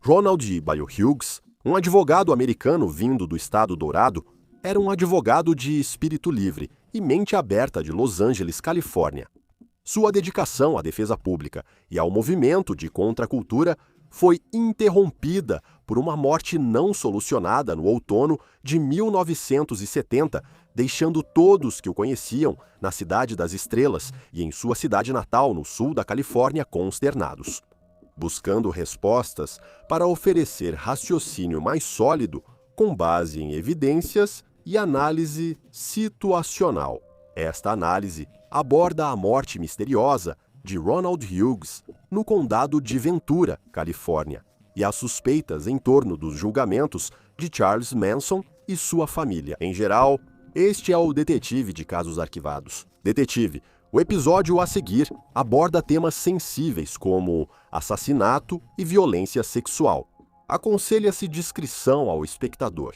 Ronald Bayo Hughes, um advogado americano vindo do Estado Dourado, era um advogado de espírito livre e mente aberta de Los Angeles, Califórnia. Sua dedicação à defesa pública e ao movimento de contracultura foi interrompida por uma morte não solucionada no outono de 1970, deixando todos que o conheciam na Cidade das Estrelas e em sua cidade natal, no sul da Califórnia, consternados. Buscando respostas para oferecer raciocínio mais sólido, com base em evidências e análise situacional. Esta análise aborda a morte misteriosa de Ronald Hughes no condado de Ventura, Califórnia, e as suspeitas em torno dos julgamentos de Charles Manson e sua família. Em geral, este é o Detetive de Casos Arquivados. Detetive, o episódio a seguir aborda temas sensíveis como assassinato e violência sexual. Aconselha-se discrição ao espectador.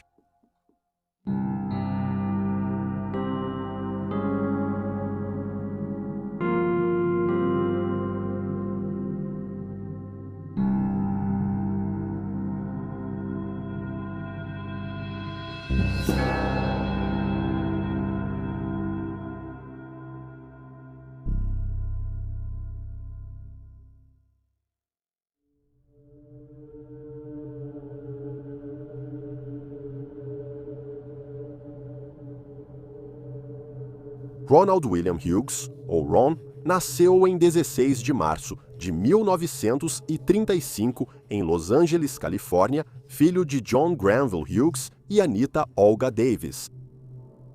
Ronald William Hughes, ou Ron, nasceu em 16 de março de 1935 em Los Angeles, Califórnia, filho de John Granville Hughes e Anita Olga Davis.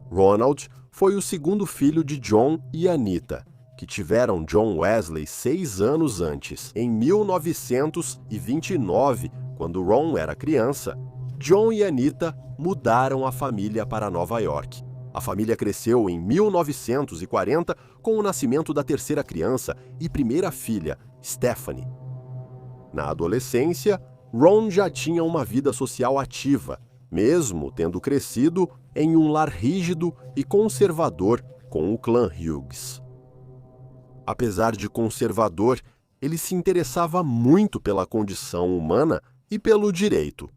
Ronald foi o segundo filho de John e Anita, que tiveram John Wesley 6 anos antes. Em 1929, quando Ron era criança, John e Anita mudaram a família para Nova York. A família cresceu em 1940 com o nascimento da terceira criança e primeira filha, Stephanie. Na adolescência, Ron já tinha uma vida social ativa, mesmo tendo crescido em um lar rígido e conservador com o clã Hughes. Apesar de conservador, ele se interessava muito pela condição humana e pelo direito.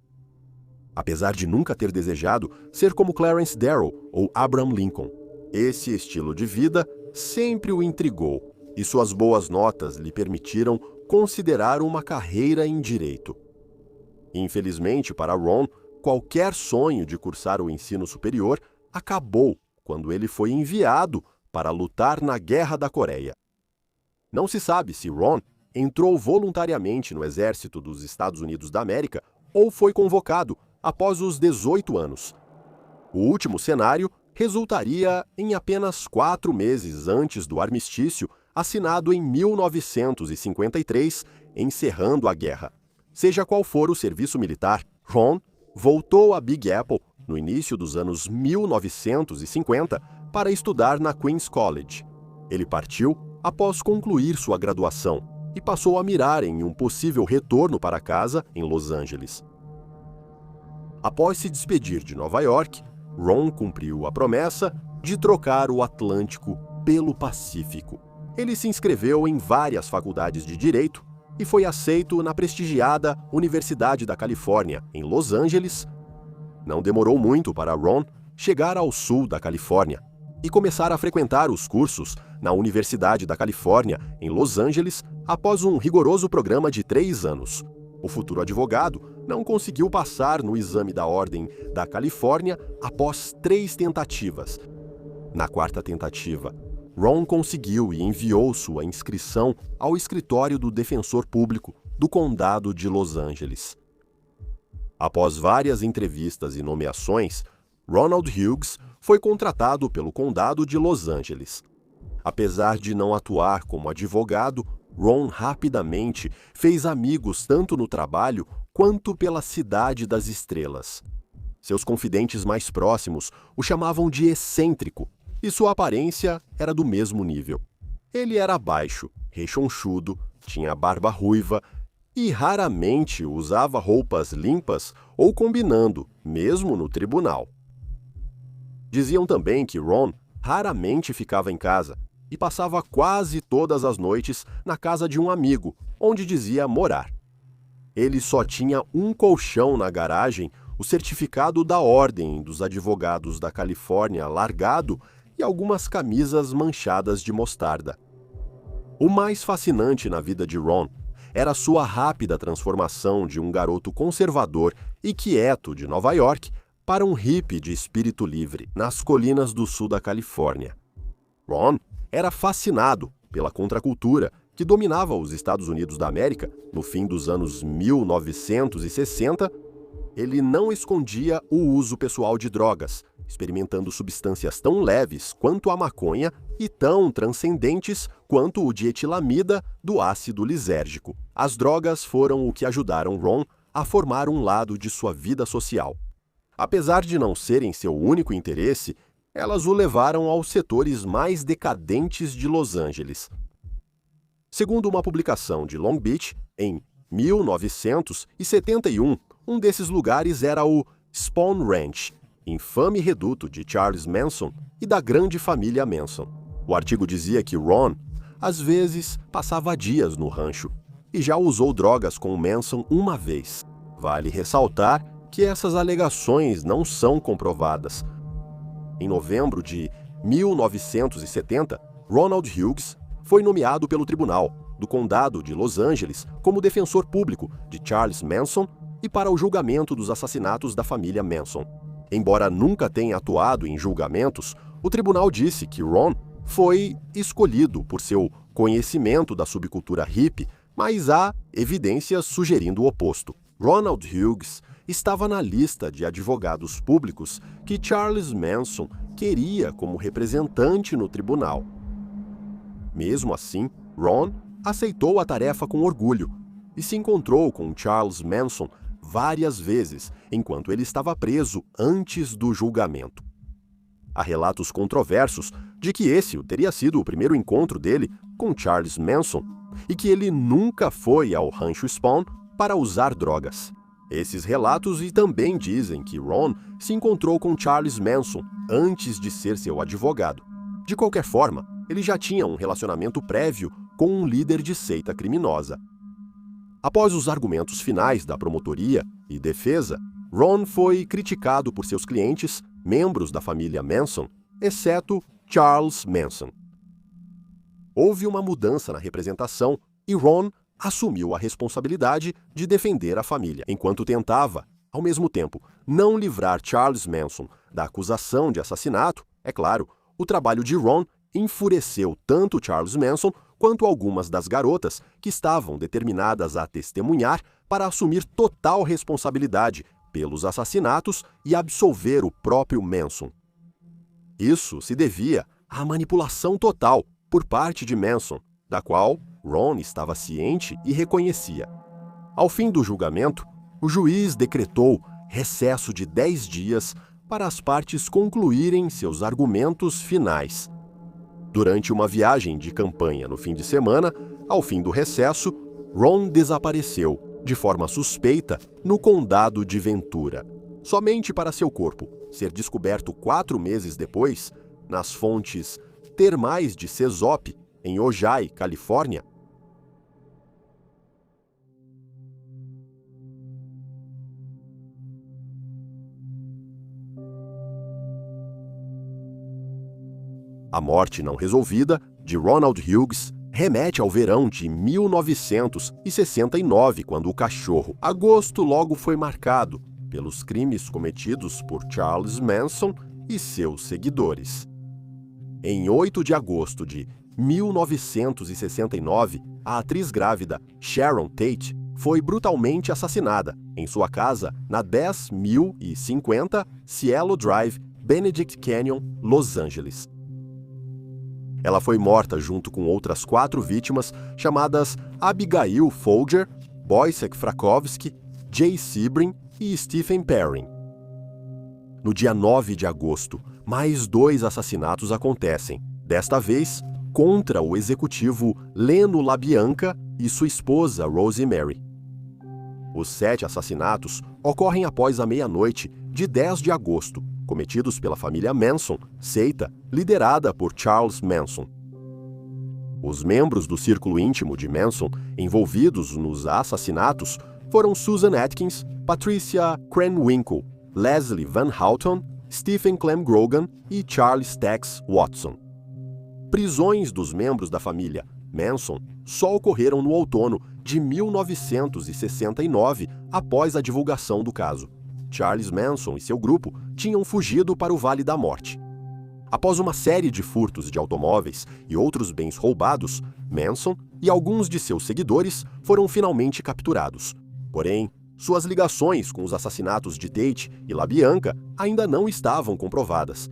Apesar de nunca ter desejado ser como Clarence Darrow ou Abraham Lincoln, esse estilo de vida sempre o intrigou e suas boas notas lhe permitiram considerar uma carreira em direito. Infelizmente para Ron, qualquer sonho de cursar o ensino superior acabou quando ele foi enviado para lutar na Guerra da Coreia. Não se sabe se Ron entrou voluntariamente no Exército dos Estados Unidos da América ou foi convocado após os 18 anos. O último cenário resultaria em apenas 4 meses antes do armistício assinado em 1953, encerrando a guerra. Seja qual for o serviço militar, Ron voltou a Big Apple no início dos anos 1950 para estudar na Queens College. Ele partiu após concluir sua graduação e passou a mirar em um possível retorno para casa em Los Angeles. Após se despedir de Nova York, Ron cumpriu a promessa de trocar o Atlântico pelo Pacífico. Ele se inscreveu em várias faculdades de direito e foi aceito na prestigiada Universidade da Califórnia, em Los Angeles. Não demorou muito para Ron chegar ao sul da Califórnia e começar a frequentar os cursos na Universidade da Califórnia, em Los Angeles, após um rigoroso programa de 3 anos. O futuro advogado não conseguiu passar no exame da Ordem da Califórnia após 3 tentativas. Na 4ª tentativa, Ron conseguiu e enviou sua inscrição ao escritório do defensor público do Condado de Los Angeles. Após várias entrevistas e nomeações, Ronald Hughes foi contratado pelo Condado de Los Angeles. Apesar de não atuar como advogado, Ron rapidamente fez amigos tanto no trabalho quanto pela Cidade das Estrelas. Seus confidentes mais próximos o chamavam de excêntrico, e sua aparência era do mesmo nível. Ele era baixo, rechonchudo, tinha barba ruiva e raramente usava roupas limpas ou combinando, mesmo no tribunal. Diziam também que Ron raramente ficava em casa e passava quase todas as noites na casa de um amigo, onde dizia morar. ele só tinha um colchão na garagem, o certificado da Ordem dos Advogados da Califórnia largado e algumas camisas manchadas de mostarda. O mais fascinante na vida de Ron era sua rápida transformação de um garoto conservador e quieto de Nova York para um hippie de espírito livre nas colinas do sul da Califórnia. Ron era fascinado pela contracultura que dominava os Estados Unidos da América no fim dos anos 1960. Ele não escondia o uso pessoal de drogas, experimentando substâncias tão leves quanto a maconha e tão transcendentes quanto o dietilamida do ácido lisérgico. As drogas foram o que ajudaram Ron a formar um lado de sua vida social. Apesar de não serem seu único interesse, elas o levaram aos setores mais decadentes de Los Angeles. Segundo uma publicação de Long Beach, em 1971, um desses lugares era o Spahn Ranch, infame reduto de Charles Manson e da grande família Manson. O artigo dizia que Ron, às vezes, passava dias no rancho e já usou drogas com Manson uma vez. Vale ressaltar que essas alegações não são comprovadas. Em novembro de 1970, Ronald Hughes foi nomeado pelo Tribunal do Condado de Los Angeles como defensor público de Charles Manson e para o julgamento dos assassinatos da família Manson. Embora nunca tenha atuado em julgamentos, o tribunal disse que Ron foi escolhido por seu conhecimento da subcultura hippie, mas há evidências sugerindo o oposto. Ronald Hughes estava na lista de advogados públicos que Charles Manson queria como representante no tribunal. Mesmo assim, Ron aceitou a tarefa com orgulho e se encontrou com Charles Manson várias vezes enquanto ele estava preso antes do julgamento. Há relatos controversos de que esse teria sido o primeiro encontro dele com Charles Manson e que ele nunca foi ao Rancho Spahn para usar drogas. Esses relatos também dizem que Ron se encontrou com Charles Manson antes de ser seu advogado. De qualquer forma, ele já tinha um relacionamento prévio com um líder de seita criminosa. Após os argumentos finais da promotoria e defesa, Ron foi criticado por seus clientes, membros da família Manson, exceto Charles Manson. Houve uma mudança na representação e Ron assumiu a responsabilidade de defender a família, enquanto tentava, ao mesmo tempo, não livrar Charles Manson da acusação de assassinato. É claro, o trabalho de Ron enfureceu tanto Charles Manson quanto algumas das garotas que estavam determinadas a testemunhar para assumir total responsabilidade pelos assassinatos e absolver o próprio Manson. Isso se devia à manipulação total por parte de Manson, da qual Ron estava ciente e reconhecia. Ao fim do julgamento, o juiz decretou recesso de 10 dias para as partes concluírem seus argumentos finais. Durante uma viagem de campanha no fim de semana, ao fim do recesso, Ron desapareceu, de forma suspeita, no condado de Ventura, somente para seu corpo ser descoberto 4 meses depois, nas fontes termais de Sesop, em Ojai, Califórnia. A morte não resolvida de Ronald Hughes remete ao verão de 1969, quando o cachorro Agosto logo foi marcado pelos crimes cometidos por Charles Manson e seus seguidores. Em 8 de agosto de 1969, a atriz grávida Sharon Tate foi brutalmente assassinada em sua casa na 10.050 Cielo Drive, Benedict Canyon, Los Angeles. Ela foi morta junto com outras 4 vítimas chamadas Abigail Folger, Wojciech Frykowski, Jay Sebring e Stephen Perrin. No dia 9 de agosto, mais 2 assassinatos acontecem, desta vez contra o executivo Leno LaBianca e sua esposa Rosemary. Os 7 assassinatos ocorrem após a meia-noite de 10 de agosto, cometidos pela família Manson, seita liderada por Charles Manson. Os membros do círculo íntimo de Manson envolvidos nos assassinatos foram Susan Atkins, Patricia Krenwinkel, Leslie Van Houten, Stephen Clem Grogan e Charles Tex Watson. Prisões dos membros da família Manson só ocorreram no outono de 1969, após a divulgação do caso. Charles Manson e seu grupo tinham fugido para o Vale da Morte. Após uma série de furtos de automóveis e outros bens roubados, Manson e alguns de seus seguidores foram finalmente capturados. Porém, suas ligações com os assassinatos de Tate e LaBianca ainda não estavam comprovadas.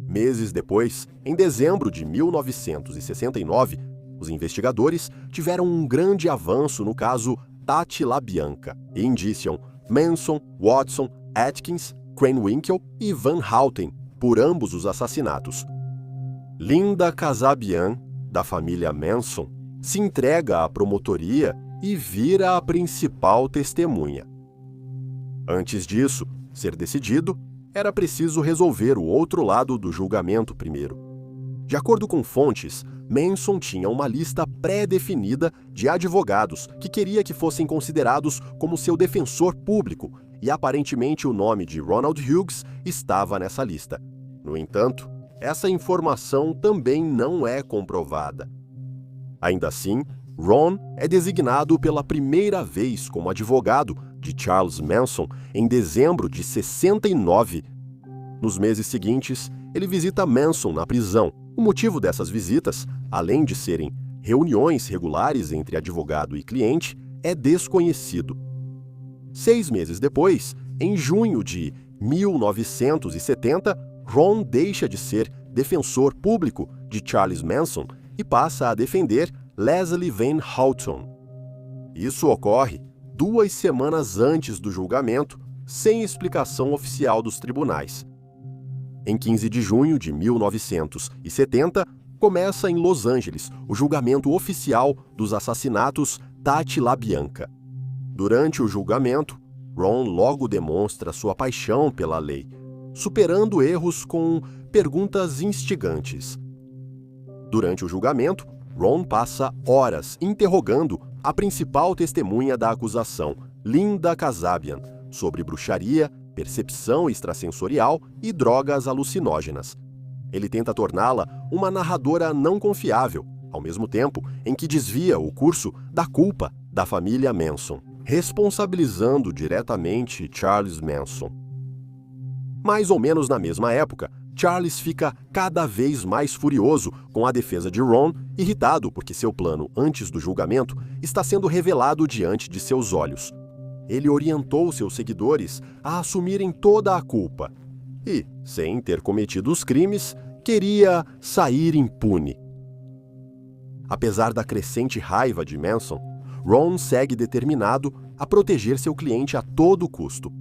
Meses depois, em dezembro de 1969, os investigadores tiveram um grande avanço no caso Tate LaBianca e indiciam Manson, Watson, Atkins, Krenwinkel e Van Houten por ambos os assassinatos. Linda Kasabian, da família Manson, se entrega à promotoria e vira a principal testemunha. Antes disso ser decidido, era preciso resolver o outro lado do julgamento primeiro. De acordo com fontes, Manson tinha uma lista pré-definida de advogados que queria que fossem considerados como seu defensor público, e aparentemente o nome de Ronald Hughes estava nessa lista. No entanto, essa informação também não é comprovada. Ainda assim, Ron é designado pela primeira vez como advogado de Charles Manson em dezembro de 69. Nos meses seguintes, ele visita Manson na prisão. O motivo dessas visitas, além de serem reuniões regulares entre advogado e cliente, é desconhecido. 6 meses depois, em junho de 1970, Ron deixa de ser defensor público de Charles Manson e passa a defender Leslie Van Houten. Isso ocorre 2 semanas antes do julgamento, sem explicação oficial dos tribunais. Em 15 de junho de 1970, começa em Los Angeles o julgamento oficial dos assassinatos Tate LaBianca. Durante o julgamento, Ron logo demonstra sua paixão pela lei, superando erros com perguntas instigantes. Durante o julgamento, Ron passa horas interrogando a principal testemunha da acusação, Linda Kasabian, sobre bruxaria, percepção extrasensorial e drogas alucinógenas. Ele tenta torná-la uma narradora não confiável, ao mesmo tempo em que desvia o curso da culpa da família Manson, responsabilizando diretamente Charles Manson. Mais ou menos na mesma época, Charles fica cada vez mais furioso com a defesa de Ron, irritado porque seu plano antes do julgamento está sendo revelado diante de seus olhos. Ele orientou seus seguidores a assumirem toda a culpa e, sem ter cometido os crimes, queria sair impune. Apesar da crescente raiva de Manson, Ron segue determinado a proteger seu cliente a todo custo.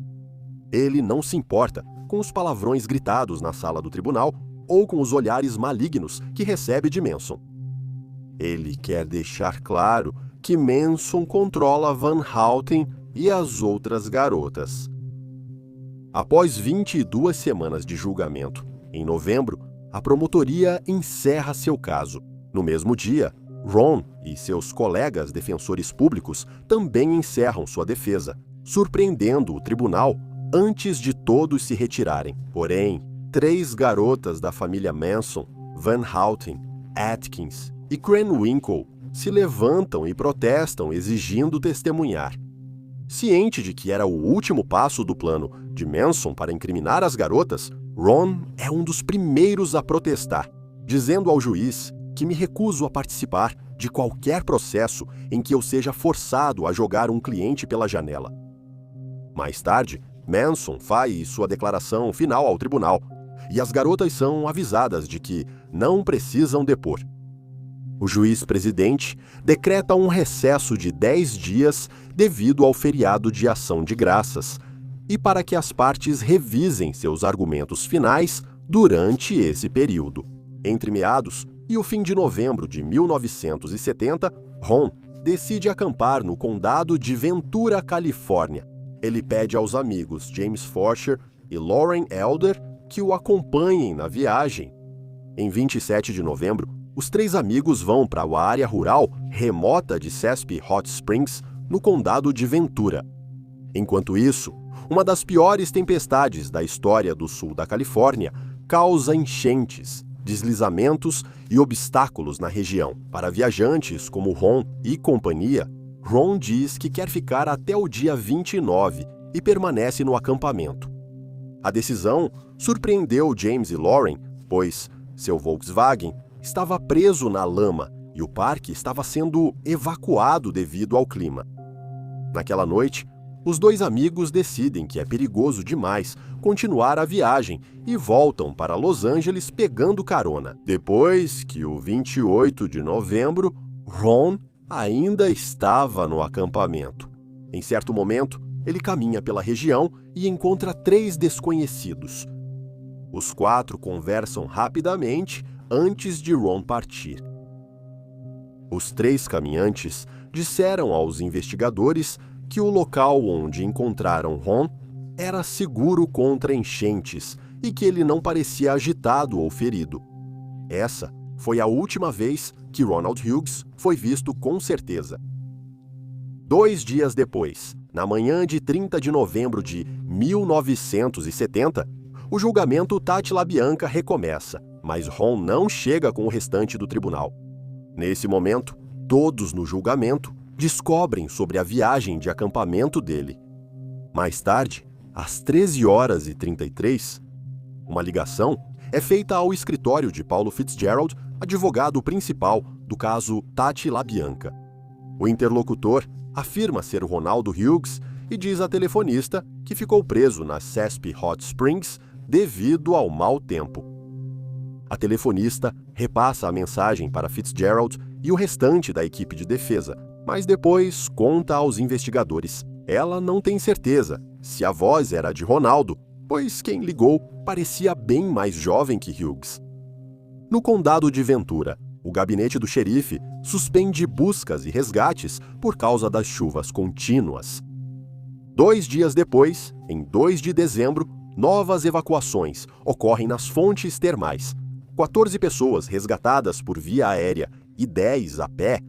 Ele não se importa com os palavrões gritados na sala do tribunal ou com os olhares malignos que recebe de Manson. Ele quer deixar claro que Manson controla Van Houten e as outras garotas. Após 22 semanas de julgamento, em novembro, a promotoria encerra seu caso. No mesmo dia, Ron e seus colegas defensores públicos também encerram sua defesa, surpreendendo o tribunal antes de todos se retirarem. Porém, 3 garotas da família Manson, Van Houten, Atkins e Krenwinkel, se levantam e protestam exigindo testemunhar. Ciente de que era o último passo do plano de Manson para incriminar as garotas, Ron é um dos primeiros a protestar, dizendo ao juiz que me recuso a participar de qualquer processo em que eu seja forçado a jogar um cliente pela janela. Mais tarde, Manson faz sua declaração final ao tribunal, e as garotas são avisadas de que não precisam depor. O juiz-presidente decreta um recesso de 10 dias devido ao feriado de Ação de Graças e para que as partes revisem seus argumentos finais durante esse período. Entre meados e o fim de novembro de 1970, Ron decide acampar no condado de Ventura, Califórnia. Ele pede aos amigos James Forcher e Lauren Elder que o acompanhem na viagem. Em 27 de novembro, os 3 amigos vão para a área rural remota de Sespe Hot Springs, no condado de Ventura. Enquanto isso, uma das piores tempestades da história do sul da Califórnia causa enchentes, deslizamentos e obstáculos na região. Para viajantes como Ron e companhia, Ron diz que quer ficar até o dia 29 e permanece no acampamento. A decisão surpreendeu James e Lauren, pois seu Volkswagen estava preso na lama e o parque estava sendo evacuado devido ao clima. Naquela noite, os dois amigos decidem que é perigoso demais continuar a viagem e voltam para Los Angeles pegando carona. Depois que o 28 de novembro, Ron ainda estava no acampamento. Em certo momento, ele caminha pela região e encontra 3 desconhecidos. Os 4 conversam rapidamente antes de Ron partir. Os 3 caminhantes disseram aos investigadores que o local onde encontraram Ron era seguro contra enchentes e que ele não parecia agitado ou ferido. Essa foi a última vez que Ronald Hughes foi visto com certeza. 2 dias depois, na manhã de 30 de novembro de 1970, o julgamento Tati LaBianca recomeça, mas Ron não chega com o restante do tribunal. Nesse momento, todos no julgamento descobrem sobre a viagem de acampamento dele. Mais tarde, às 13h33, uma ligação é feita ao escritório de Paulo Fitzgerald, advogado principal do caso Tati LaBianca. O interlocutor afirma ser Ronaldo Hughes e diz à telefonista que ficou preso na CESP Hot Springs devido ao mau tempo. A telefonista repassa a mensagem para Fitzgerald e o restante da equipe de defesa, mas depois conta aos investigadores. Ela não tem certeza se a voz era de Ronaldo, pois quem ligou parecia bem mais jovem que Hughes. No condado de Ventura, o gabinete do xerife suspende buscas e resgates por causa das chuvas contínuas. 2 dias depois, em 2 de dezembro, novas evacuações ocorrem nas fontes termais. 14 pessoas resgatadas por via aérea e 10 a pé.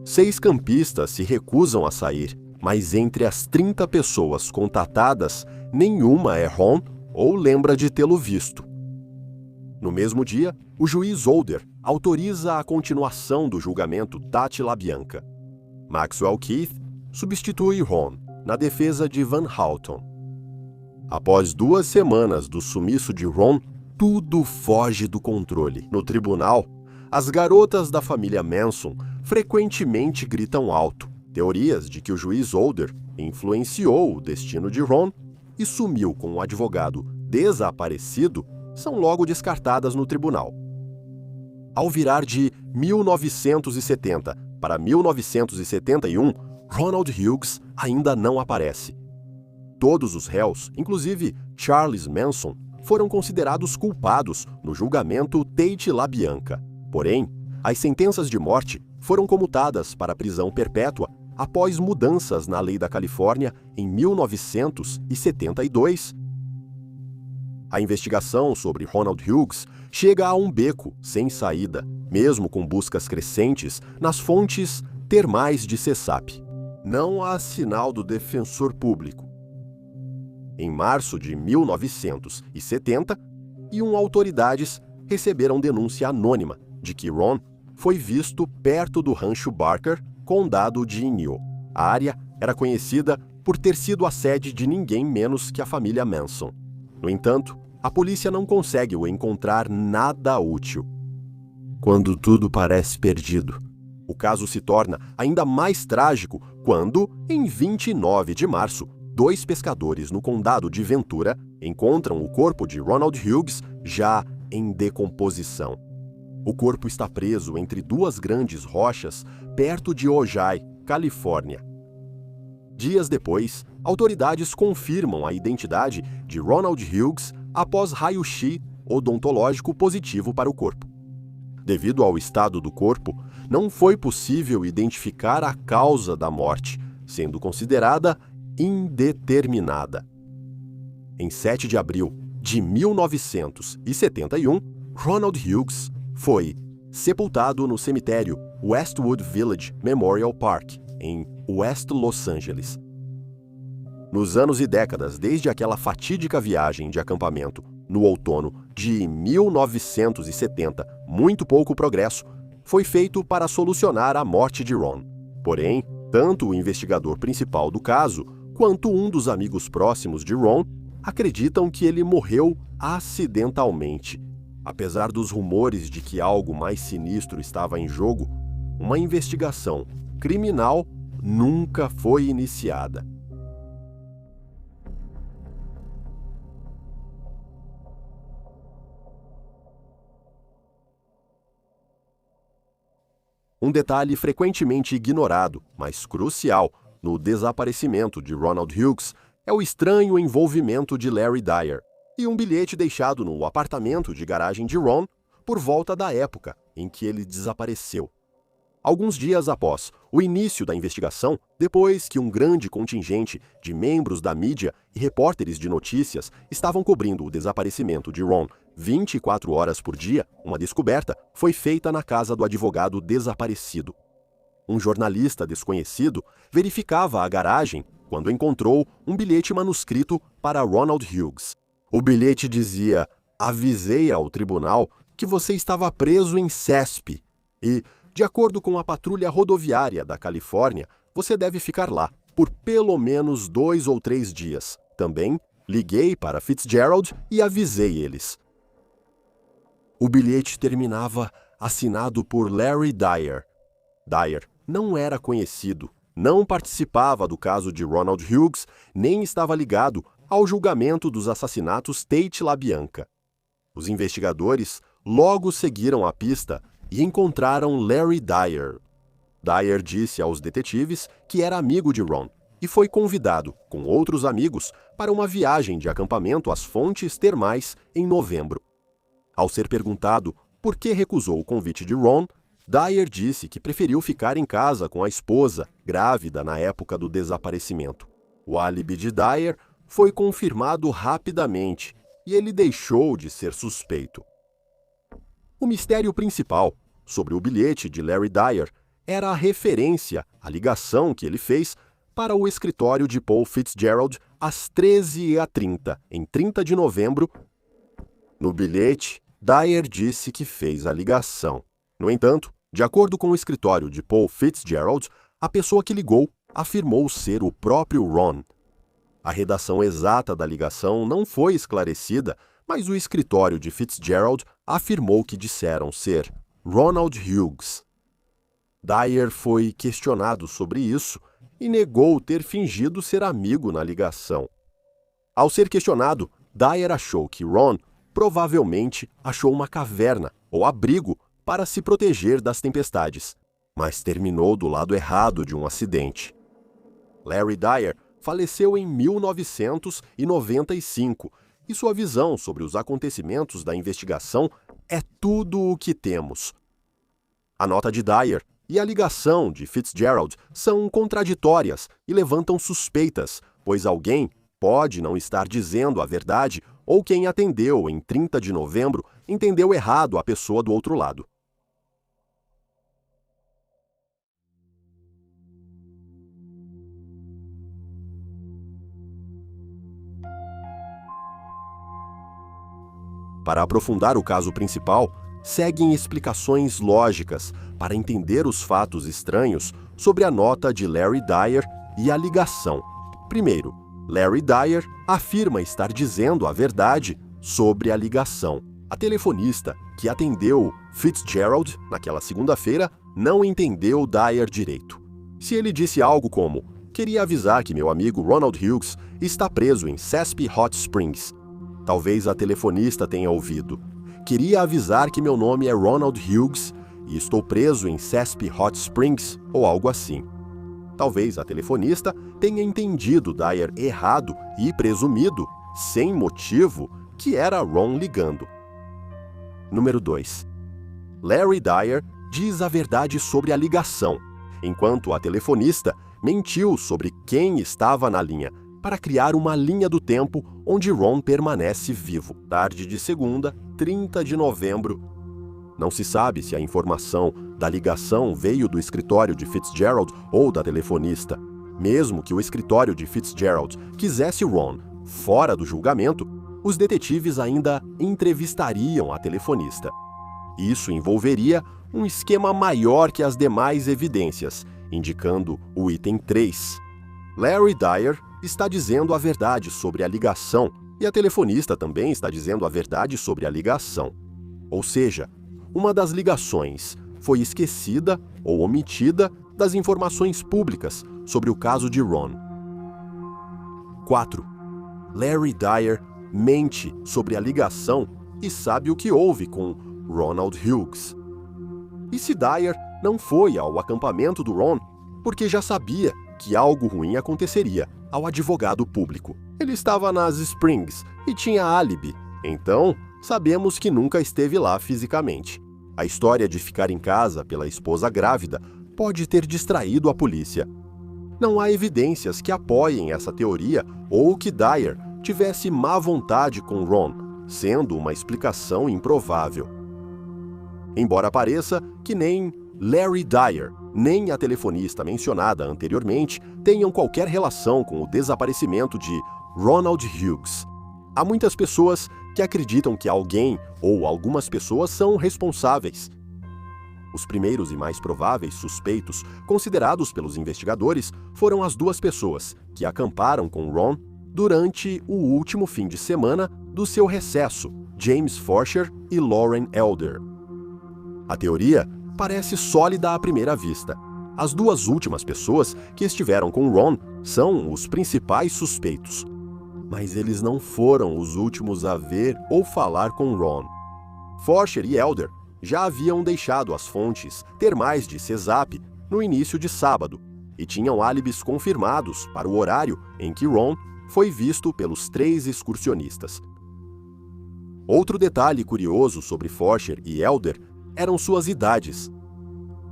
6 campistas se recusam a sair, mas entre as 30 pessoas contatadas, nenhuma é Ron ou lembra de tê-lo visto. No mesmo dia, o juiz Older autoriza a continuação do julgamento Tati LaBianca. Maxwell Keith substitui Ron na defesa de Van Houten. Após 2 semanas do sumiço de Ron, tudo foge do controle. No tribunal, as garotas da família Manson frequentemente gritam alto. Teorias de que o juiz Older influenciou o destino de Ron e sumiu com o advogado desaparecido são logo descartadas no tribunal. Ao virar de 1970 para 1971, Ronald Hughes ainda não aparece. Todos os réus, inclusive Charles Manson, foram considerados culpados no julgamento Tate LaBianca. Porém, as sentenças de morte foram comutadas para prisão perpétua após mudanças na lei da Califórnia em 1972. A investigação sobre Ronald Hughes chega a um beco sem saída, mesmo com buscas crescentes nas fontes termais de CESAP. Não há sinal do defensor público. Em março de 1970, autoridades receberam denúncia anônima de que Ron foi visto perto do rancho Barker, condado de Inyo. A área era conhecida por ter sido a sede de ninguém menos que a família Manson. No entanto, a polícia não consegue encontrar nada útil. Quando tudo parece perdido, o caso se torna ainda mais trágico quando, em 29 de março, 2 pescadores no condado de Ventura encontram o corpo de Ronald Hughes já em decomposição. O corpo está preso entre 2 grandes rochas perto de Ojai, Califórnia. Dias depois, autoridades confirmam a identidade de Ronald Hughes após raio-x odontológico positivo para o corpo. Devido ao estado do corpo, não foi possível identificar a causa da morte, sendo considerada indeterminada. Em 7 de abril de 1971, Ronald Hughes foi sepultado no cemitério Westwood Village Memorial Park, em West Los Angeles. Nos anos e décadas desde aquela fatídica viagem de acampamento no outono de 1970, muito pouco progresso foi feito para solucionar a morte de Ron. Porém, tanto o investigador principal do caso quanto um dos amigos próximos de Ron acreditam que ele morreu acidentalmente. Apesar dos rumores de que algo mais sinistro estava em jogo, uma investigação criminal nunca foi iniciada. Um detalhe frequentemente ignorado, mas crucial, no desaparecimento de Ronald Hughes é o estranho envolvimento de Larry Dyer e um bilhete deixado no apartamento de garagem de Ron por volta da época em que ele desapareceu. Alguns dias após o início da investigação, depois que um grande contingente de membros da mídia e repórteres de notícias estavam cobrindo o desaparecimento de Ron 24 horas por dia, uma descoberta foi feita na casa do advogado desaparecido. Um jornalista desconhecido verificava a garagem quando encontrou um bilhete manuscrito para Ronald Hughes. O bilhete dizia: "Avisei ao tribunal que você estava preso em CESP e, de acordo com a patrulha rodoviária da Califórnia, você deve ficar lá por pelo menos 2 ou 3 dias. Também liguei para Fitzgerald e avisei eles." O bilhete terminava assinado por Larry Dyer. Dyer não era conhecido, não participava do caso de Ronald Hughes, nem estava ligado ao julgamento dos assassinatos Tate LaBianca. Os investigadores logo seguiram a pista e encontraram Larry Dyer. Dyer disse aos detetives que era amigo de Ron e foi convidado, com outros amigos, para uma viagem de acampamento às fontes termais em novembro. Ao ser perguntado por que recusou o convite de Ron, Dyer disse que preferiu ficar em casa com a esposa, grávida na época do desaparecimento. O álibi de Dyer foi confirmado rapidamente e ele deixou de ser suspeito. O mistério principal sobre o bilhete de Larry Dyer era a referência à ligação que ele fez para o escritório de Paul Fitzgerald às 13h30, em 30 de novembro. No bilhete, Dyer disse que fez a ligação. No entanto, de acordo com o escritório de Paul Fitzgerald, a pessoa que ligou afirmou ser o próprio Ron. A redação exata da ligação não foi esclarecida, mas o escritório de Fitzgerald afirmou que disseram ser Ronald Hughes. Dyer foi questionado sobre isso e negou ter fingido ser amigo na ligação. Ao ser questionado, Dyer achou que Ron provavelmente achou uma caverna ou abrigo para se proteger das tempestades, mas terminou do lado errado de um acidente. Larry Dyer faleceu em 1995 e sua visão sobre os acontecimentos da investigação é tudo o que temos. A nota de Dyer e a ligação de Fitzgerald são contraditórias e levantam suspeitas, pois alguém pode não estar dizendo a verdade ou quem atendeu em 30 de novembro entendeu errado a pessoa do outro lado. Para aprofundar o caso principal, seguem explicações lógicas para entender os fatos estranhos sobre a nota de Larry Dyer e a ligação. Primeiro, Larry Dyer afirma estar dizendo a verdade sobre a ligação. A telefonista que atendeu Fitzgerald naquela segunda-feira não entendeu Dyer direito. Se ele disse algo como: "Queria avisar que meu amigo Ronald Hughes está preso em CESP Hot Springs", talvez a telefonista tenha ouvido: "Queria avisar que meu nome é Ronald Hughes e estou preso em CESP Hot Springs", ou algo assim. Talvez a telefonista tenha entendido Dyer errado e presumido, sem motivo, que era Ron ligando. Número 2. Larry Dyer diz a verdade sobre a ligação, enquanto a telefonista mentiu sobre quem estava na linha, para criar uma linha do tempo onde Ron permanece vivo. Tarde de segunda, 30 de novembro. Não se sabe se a informação da ligação veio do escritório de Fitzgerald ou da telefonista. Mesmo que o escritório de Fitzgerald quisesse Ron fora do julgamento, os detetives ainda entrevistariam a telefonista. Isso envolveria um esquema maior que as demais evidências, indicando o item 3. Larry Dyer está dizendo a verdade sobre a ligação e a telefonista também está dizendo a verdade sobre a ligação. Ou seja, uma das ligações foi esquecida ou omitida das informações públicas sobre o caso de Ron. 4. Larry Dyer mente sobre a ligação e sabe o que houve com Ronald Hughes. E se Dyer não foi ao acampamento do Ron porque já sabia que algo ruim aconteceria ao advogado público? Ele estava nas Springs e tinha álibi, então sabemos que nunca esteve lá fisicamente. A história de ficar em casa pela esposa grávida pode ter distraído a polícia. Não há evidências que apoiem essa teoria ou que Dyer tivesse má vontade com Ron, sendo uma explicação improvável. Embora pareça que nem Larry Dyer, nem a telefonista mencionada anteriormente tenham qualquer relação com o desaparecimento de Ronald Hughes. Há muitas pessoas que acreditam que alguém ou algumas pessoas são responsáveis. Os primeiros e mais prováveis suspeitos considerados pelos investigadores foram as duas pessoas que acamparam com Ron durante o último fim de semana do seu recesso, James Forsher e Lauren Elder. A teoria parece sólida à primeira vista. As duas últimas pessoas que estiveram com Ron são os principais suspeitos. Mas eles não foram os últimos a ver ou falar com Ron. Forsher e Elder já haviam deixado as fontes termais de CESAP no início de sábado e tinham álibis confirmados para o horário em que Ron foi visto pelos 3 excursionistas. Outro detalhe curioso sobre Forsher e Elder eram suas idades.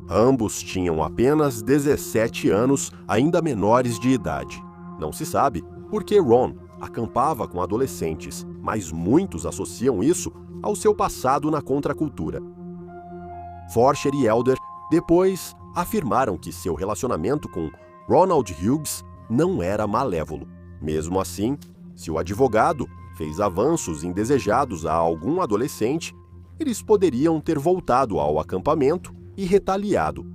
Ambos tinham apenas 17 anos, ainda menores de idade. Não se sabe por que Ron acampava com adolescentes, mas muitos associam isso ao seu passado na contracultura. Forsher e Elder depois afirmaram que seu relacionamento com Ronald Hughes não era malévolo. Mesmo assim, se o advogado fez avanços indesejados a algum adolescente, eles poderiam ter voltado ao acampamento e retaliado.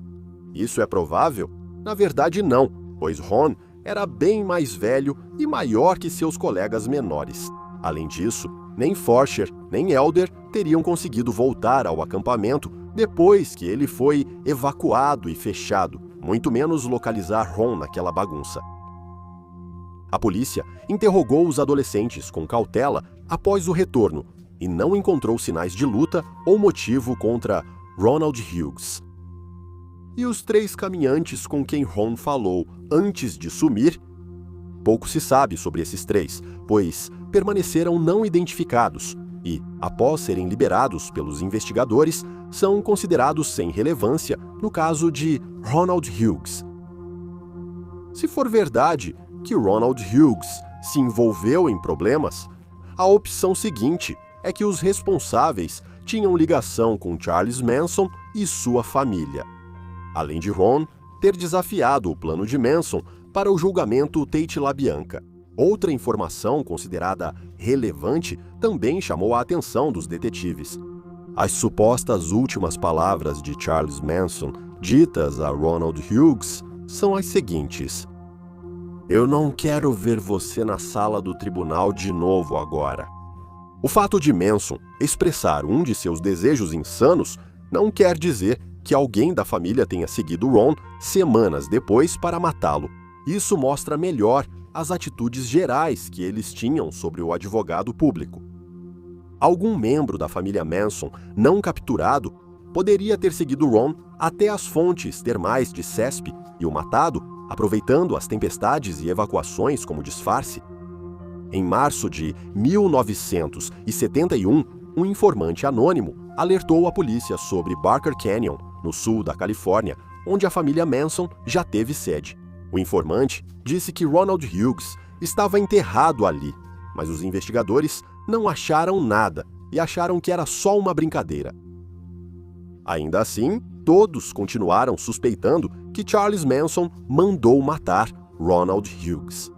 Isso é provável? Na verdade, não, pois Ron era bem mais velho e maior que seus colegas menores. Além disso, nem Forsher nem Elder teriam conseguido voltar ao acampamento depois que ele foi evacuado e fechado, muito menos localizar Ron naquela bagunça. A polícia interrogou os adolescentes com cautela após o retorno e não encontrou sinais de luta ou motivo contra Ronald Hughes. E os 3 caminhantes com quem Ron falou antes de sumir? Pouco se sabe sobre esses 3, pois permaneceram não identificados e, após serem liberados pelos investigadores, são considerados sem relevância no caso de Ronald Hughes. Se for verdade que Ronald Hughes se envolveu em problemas, a opção seguinte é que os responsáveis tinham ligação com Charles Manson e sua família. Além de Ron ter desafiado o plano de Manson para o julgamento Tate LaBianca. Outra informação considerada relevante também chamou a atenção dos detetives. As supostas últimas palavras de Charles Manson ditas a Ronald Hughes são as seguintes: "Eu não quero ver você na sala do tribunal de novo agora." O fato de Manson expressar um de seus desejos insanos não quer dizer que alguém da família tenha seguido Ron semanas depois para matá-lo. Isso mostra melhor as atitudes gerais que eles tinham sobre o advogado público. Algum membro da família Manson não capturado poderia ter seguido Ron até as fontes termais de CESP e o matado, aproveitando as tempestades e evacuações como disfarce. Em março de 1971, um informante anônimo alertou a polícia sobre Barker Canyon, no sul da Califórnia, onde a família Manson já teve sede. O informante disse que Ronald Hughes estava enterrado ali, mas os investigadores não acharam nada e acharam que era só uma brincadeira. Ainda assim, todos continuaram suspeitando que Charles Manson mandou matar Ronald Hughes.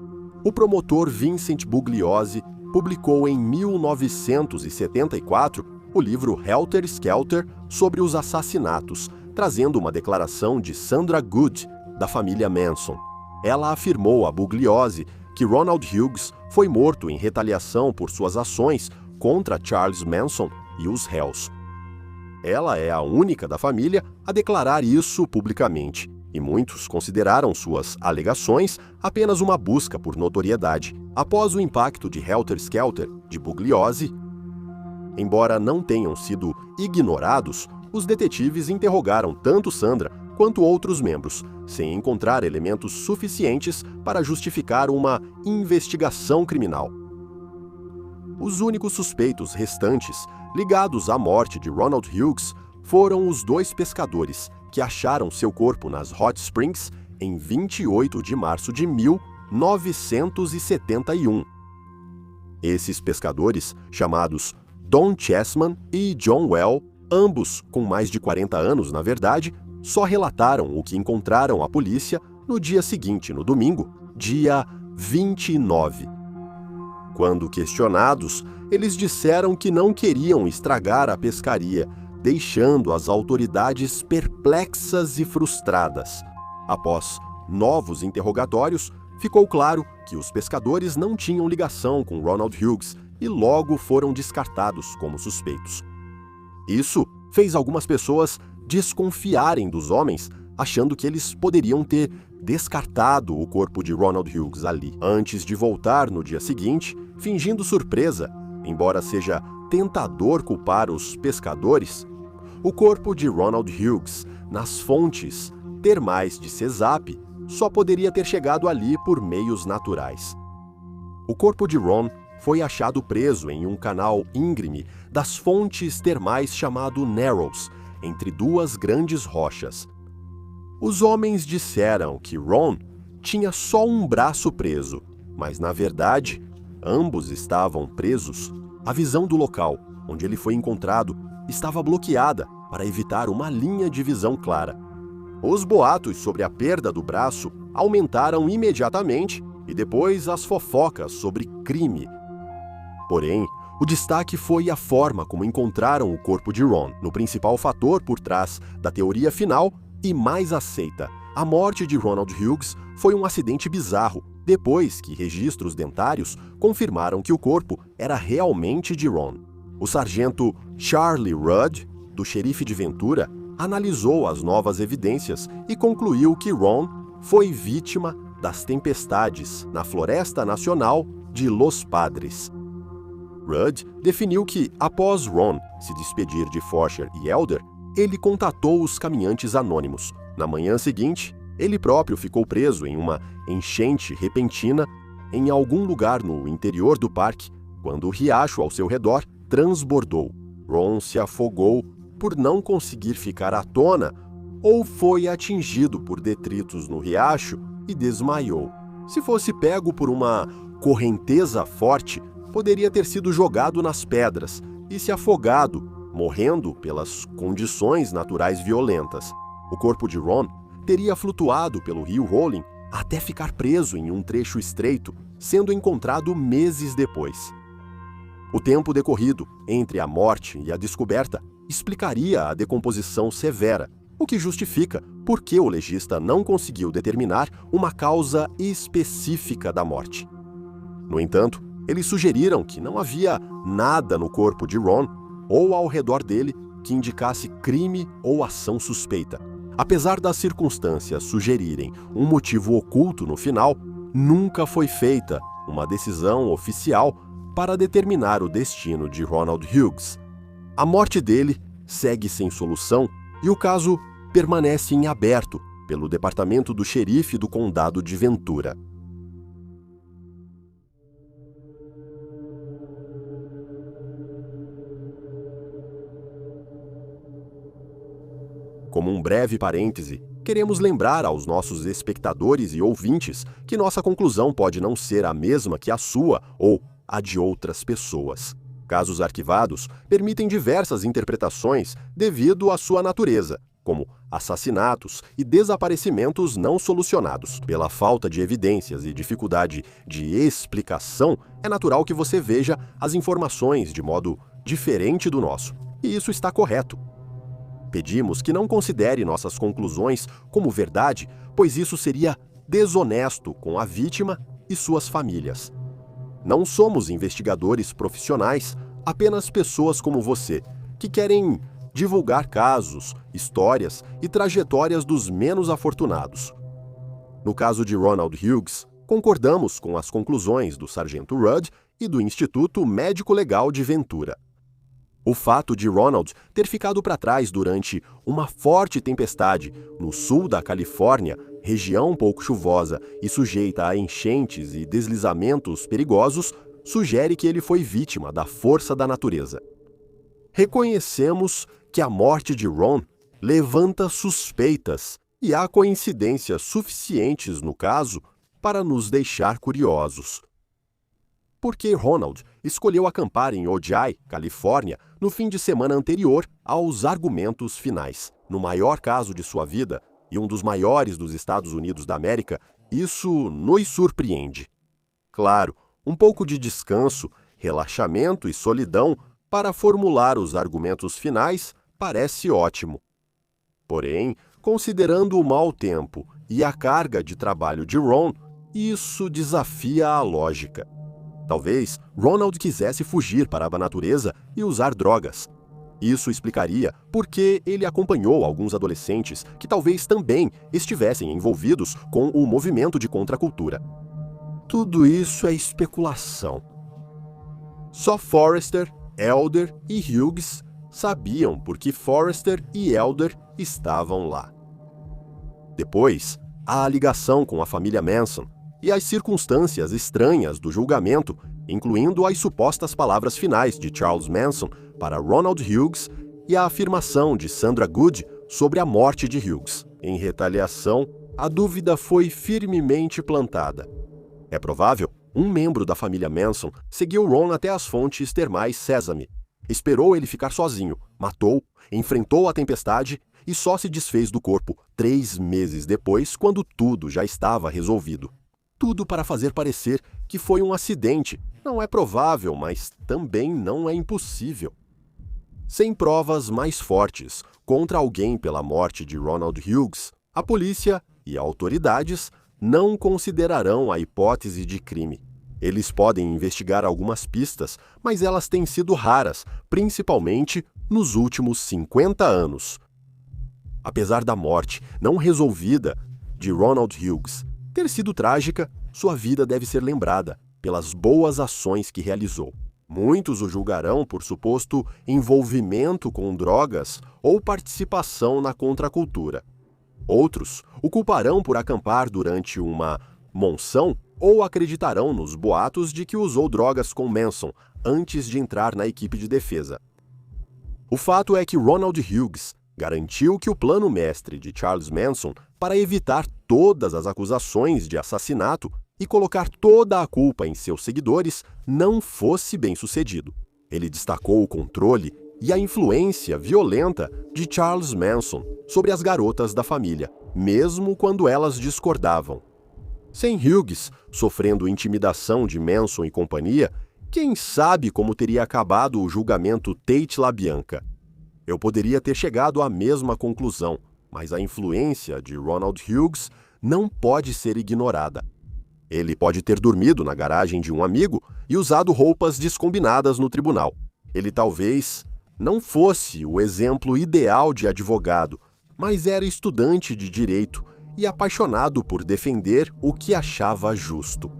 O promotor Vincent Bugliosi publicou em 1974 o livro Helter Skelter sobre os assassinatos, trazendo uma declaração de Sandra Good, da família Manson. Ela afirmou a Bugliosi que Ronald Hughes foi morto em retaliação por suas ações contra Charles Manson e os réus. Ela é a única da família a declarar isso publicamente, e muitos consideraram suas alegações apenas uma busca por notoriedade, após o impacto de Helter Skelter de Bugliosi. Embora não tenham sido ignorados, os detetives interrogaram tanto Sandra quanto outros membros, sem encontrar elementos suficientes para justificar uma investigação criminal. Os únicos suspeitos restantes ligados à morte de Ronald Hughes foram os 2 pescadores que acharam seu corpo nas Hot Springs em 28 de março de 1971. Esses pescadores, chamados Don Chessman e John Well, ambos com mais de 40 anos na verdade, só relataram o que encontraram à polícia no dia seguinte, no domingo, dia 29. Quando questionados, eles disseram que não queriam estragar a pescaria, deixando as autoridades perplexas e frustradas. Após novos interrogatórios, ficou claro que os pescadores não tinham ligação com Ronald Hughes e logo foram descartados como suspeitos. Isso fez algumas pessoas desconfiarem dos homens, achando que eles poderiam ter descartado o corpo de Ronald Hughes ali, antes de voltar no dia seguinte, fingindo surpresa. Embora seja tentador culpar os pescadores, o corpo de Ronald Hughes, nas fontes termais de Cesap, só poderia ter chegado ali por meios naturais. O corpo de Ron foi achado preso em um canal íngreme das fontes termais chamado Narrows, entre 2 grandes rochas. Os homens disseram que Ron tinha só um braço preso, mas na verdade, ambos estavam presos. A visão do local onde ele foi encontrado estava bloqueada para evitar uma linha de visão clara. Os boatos sobre a perda do braço aumentaram imediatamente e depois as fofocas sobre crime. Porém, o destaque foi a forma como encontraram o corpo de Ron, no principal fator por trás da teoria final e mais aceita. A morte de Ronald Hughes foi um acidente bizarro, depois que registros dentários confirmaram que o corpo era realmente de Ron. O sargento Charlie Rudd, do xerife de Ventura, analisou as novas evidências e concluiu que Ron foi vítima das tempestades na Floresta Nacional de Los Padres. Rudd definiu que, após Ron se despedir de Forsher e Elder, ele contatou os caminhantes anônimos. Na manhã seguinte, ele próprio ficou preso em uma enchente repentina em algum lugar no interior do parque, quando o riacho ao seu redor transbordou. Ron se afogou por não conseguir ficar à tona ou foi atingido por detritos no riacho e desmaiou. Se fosse pego por uma correnteza forte, poderia ter sido jogado nas pedras e se afogado, morrendo pelas condições naturais violentas. O corpo de Ron teria flutuado pelo rio Rolling até ficar preso em um trecho estreito, sendo encontrado meses depois. O tempo decorrido entre a morte e a descoberta explicaria a decomposição severa, o que justifica por que o legista não conseguiu determinar uma causa específica da morte. No entanto, eles sugeriram que não havia nada no corpo de Ron ou ao redor dele que indicasse crime ou ação suspeita. Apesar das circunstâncias sugerirem um motivo oculto no final, nunca foi feita uma decisão oficial para determinar o destino de Ronald Hughes. A morte dele segue sem solução e o caso permanece em aberto pelo Departamento do Xerife do Condado de Ventura. Como um breve parêntese, queremos lembrar aos nossos espectadores e ouvintes que nossa conclusão pode não ser a mesma que a sua ou a de outras pessoas. Casos arquivados permitem diversas interpretações devido à sua natureza. como assassinatos e desaparecimentos não solucionados. Pela falta de evidências e dificuldade de explicação, é natural que você veja as informações de modo diferente do nosso. E isso está correto. Pedimos que não considere nossas conclusões como verdade, pois isso seria desonesto com a vítima e suas famílias. Não somos investigadores profissionais, apenas pessoas como você, que querem divulgar casos, histórias e trajetórias dos menos afortunados. No caso de Ronald Hughes, concordamos com as conclusões do Sargento Rudd e do Instituto Médico Legal de Ventura. O fato de Ronald ter ficado para trás durante uma forte tempestade no sul da Califórnia, região pouco chuvosa e sujeita a enchentes e deslizamentos perigosos, sugere que ele foi vítima da força da natureza. Reconhecemos que a morte de Ron levanta suspeitas e há coincidências suficientes no caso para nos deixar curiosos. Por que Ronald escolheu acampar em Ojai, Califórnia, no fim de semana anterior aos argumentos finais? No maior caso de sua vida, e um dos maiores dos Estados Unidos da América, isso nos surpreende. Claro, um pouco de descanso, relaxamento e solidão para formular os argumentos finais parece ótimo. Porém, considerando o mau tempo e a carga de trabalho de Ron, isso desafia a lógica. Talvez Ronald quisesse fugir para a natureza e usar drogas. Isso explicaria por que ele acompanhou alguns adolescentes que talvez também estivessem envolvidos com o movimento de contracultura. Tudo isso é especulação. Só Forrester, Elder e Hughes sabiam por que Forrester e Elder estavam lá. Depois, há a ligação com a família Manson e as circunstâncias estranhas do julgamento, incluindo as supostas palavras finais de Charles Manson para Ronald Hughes e a afirmação de Sandra Good sobre a morte de Hughes. Em retaliação, a dúvida foi firmemente plantada. É provável um membro da família Manson seguiu Ron até as fontes termais Sesame, esperou ele ficar sozinho, matou, enfrentou a tempestade e só se desfez do corpo 3 meses depois, quando tudo já estava resolvido. Tudo para fazer parecer que foi um acidente. Não é provável, mas também não é impossível. Sem provas mais fortes contra alguém pela morte de Ronald Hughes, a polícia e autoridades não considerarão a hipótese de crime. Eles podem investigar algumas pistas, mas elas têm sido raras, principalmente nos últimos 50 anos. Apesar da morte não resolvida de Ronald Hughes ter sido trágica, sua vida deve ser lembrada pelas boas ações que realizou. Muitos o julgarão por suposto envolvimento com drogas ou participação na contracultura. Outros o culparão por acampar durante uma monção ou acreditarão nos boatos de que usou drogas com Manson antes de entrar na equipe de defesa. O fato é que Ronald Hughes garantiu que o plano mestre de Charles Manson para evitar todas as acusações de assassinato e colocar toda a culpa em seus seguidores não fosse bem-sucedido. Ele destacou o controle e a influência violenta de Charles Manson sobre as garotas da família, mesmo quando elas discordavam. Sem Hughes sofrendo intimidação de Manson e companhia, quem sabe como teria acabado o julgamento Tate LaBianca? Eu poderia ter chegado à mesma conclusão, mas a influência de Ronald Hughes não pode ser ignorada. Ele pode ter dormido na garagem de um amigo e usado roupas descombinadas no tribunal. Ele talvez não fosse o exemplo ideal de advogado, mas era estudante de direito e apaixonado por defender o que achava justo.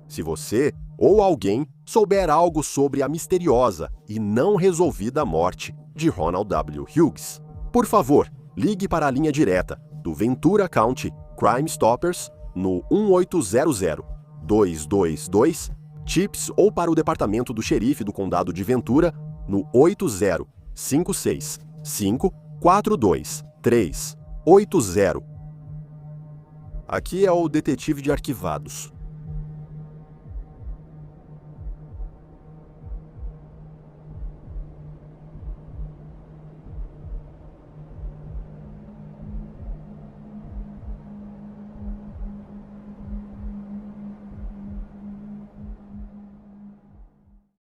Se você ou alguém souber algo sobre a misteriosa e não resolvida morte de Ronald W. Hughes, por favor, ligue para a linha direta do Ventura County Crime Stoppers no 1800-222-TIPS ou para o departamento do xerife do condado de Ventura no 80-56-542-380. Aqui é o detetive de arquivados.